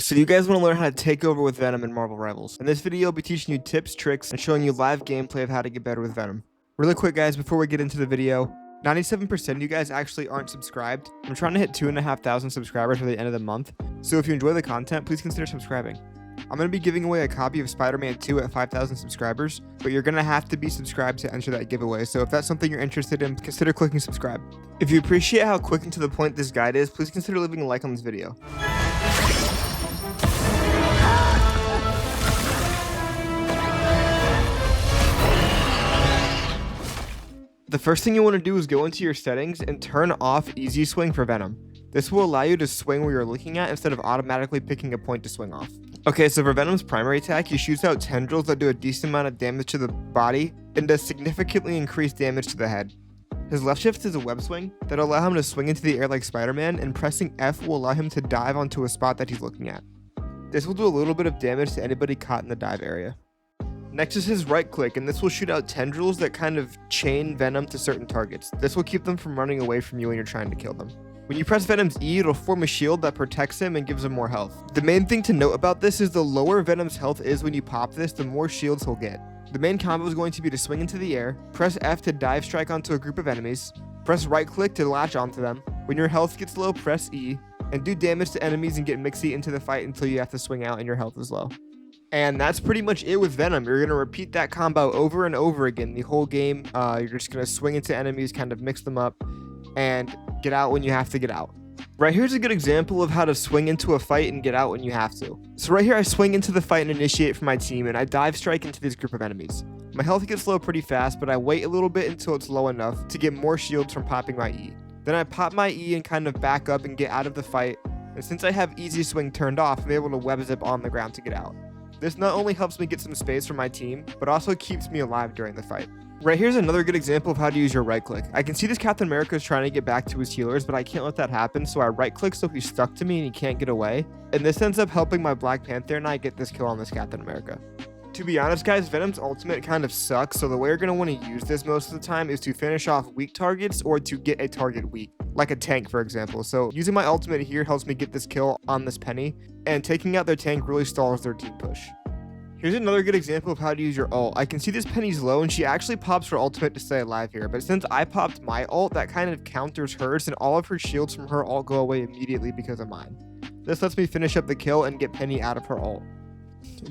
So you guys want to learn how to take over with Venom in Marvel Rivals. In this video, I'll be teaching you tips, tricks, and showing you live gameplay of how to get better with Venom. Really quick guys, before we get into the video, 97% of you guys actually aren't subscribed. I'm trying to hit 2,500 subscribers by the end of the month, so if you enjoy the content, please consider subscribing. I'm going to be giving away a copy of Spider-Man 2 at 5,000 subscribers, but you're going to have to be subscribed to enter that giveaway, so if that's something you're interested in, consider clicking subscribe. If you appreciate how quick and to the point this guide is, please consider leaving a like on this video. The first thing you want to do is go into your settings and turn off easy swing for Venom. This will allow you to swing where you're looking at instead of automatically picking a point to swing off. Okay, so for Venom's primary attack, he shoots out tendrils that do a decent amount of damage to the body and does significantly increased damage to the head. His left shift is a web swing that'll allow him to swing into the air like Spider-Man, and pressing F will allow him to dive onto a spot that he's looking at. This will do a little bit of damage to anybody caught in the dive area. Next is his right click, and this will shoot out tendrils that kind of chain Venom to certain targets. This will keep them from running away from you when you're trying to kill them. When you press Venom's E, it'll form a shield that protects him and gives him more health. The main thing to note about this is the lower Venom's health is when you pop this, the more shields he'll get. The main combo is going to be to swing into the air, press F to dive strike onto a group of enemies, press right click to latch onto them. When your health gets low, press E, and do damage to enemies and get Mixie into the fight until you have to swing out and your health is low. And that's pretty much it with Venom. You're going to repeat that combo over and over again the whole game. You're just going to swing into enemies, kind of mix them up, and get out when you have to get out. Right here's a good example of how to swing into a fight and get out when you have to. So right here I swing into the fight and initiate for my team, and I dive strike into this group of enemies. My health gets low pretty fast, but I wait a little bit until it's low enough to get more shields from popping my E. Then I pop my E and kind of back up and get out of the fight, and since I have easy swing turned off, I'm able to web zip on the ground to get out. This not only helps me get some space for my team, but also keeps me alive during the fight. Right here's another good example of how to use your right click. I can see this Captain America is trying to get back to his healers, but I can't let that happen, so I right click so he's stuck to me and he can't get away. And this ends up helping my Black Panther and I get this kill on this Captain America. To be honest guys, Venom's ultimate kind of sucks, so the way you're going to want to use this most of the time is to finish off weak targets or to get a target weak, like a tank for example. So using my ultimate here helps me get this kill on this Penny, and taking out their tank really stalls their team push. Here's another good example of how to use your ult. I can see this Penny's low and she actually pops her ultimate to stay alive here, but since I popped my ult, that kind of counters hers and all of her shields from her ult go away immediately because of mine. This lets me finish up the kill and get Penny out of her ult.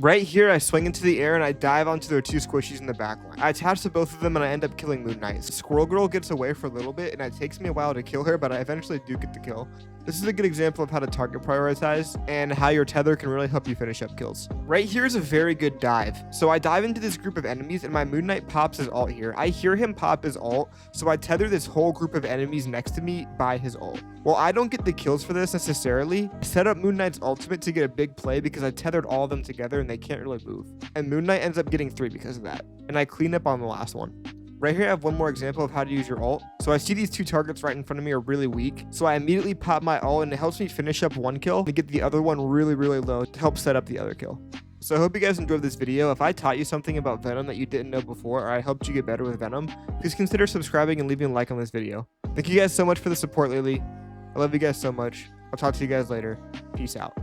Right here, I swing into the air and I dive onto their two squishies in the backline. I attach to both of them and I end up killing Moon Knight. Squirrel Girl gets away for a little bit and it takes me a while to kill her, but I eventually do get the kill. This is a good example of how to target prioritize and how your tether can really help you finish up kills. Right here is a very good dive. So I dive into this group of enemies and my Moon Knight pops his ult here. I hear him pop his ult, so I tether this whole group of enemies next to me by his ult. Well, I don't get the kills for this necessarily. I set up Moon Knight's ultimate to get a big play because I tethered all of them together and they can't really move. And Moon Knight ends up getting 3 because of that. And I clean up on the last one. Right here I have one more example of how to use your ult. So I see these two targets right in front of me are really weak, so I immediately pop my ult and it helps me finish up one kill and get the other one really low to help set up the other kill. So I hope you guys enjoyed this video. If I taught you something about Venom that you didn't know before, or I helped you get better with Venom, please consider subscribing and leaving a like on this video. Thank you guys so much for the support lately. I love you guys so much. I'll talk to you guys later. Peace out.